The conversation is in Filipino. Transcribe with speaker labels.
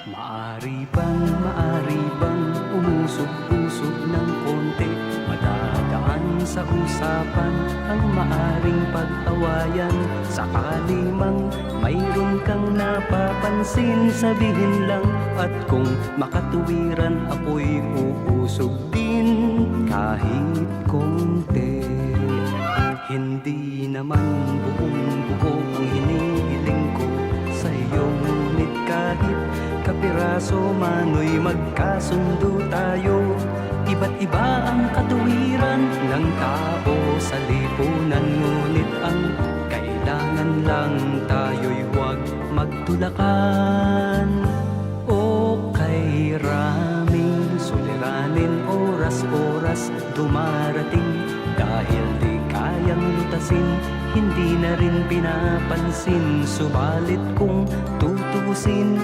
Speaker 1: Maari bang umusog-usog ng konti? Madadaan sa usapan ang maaring pag-awayan. Sakali mang mayroon kang napapansin, sabihin lang, at kung makatuwiran ako'y uusog din kahit konti. Hindi naman buong-buo ang hinihiling ko sa iyo, ngunit kahit kapiraso mano'y magkasundo tayo. Iba't iba ang katuwiran ng tao sa lipunan, ngunit ang kailangan lang tayo'y huwag magtulakan. O kay raming suliranin, oras-oras dumarating, dahil di kayang lutasin, hindi na rin pinapansin. Subalit kung tutusin,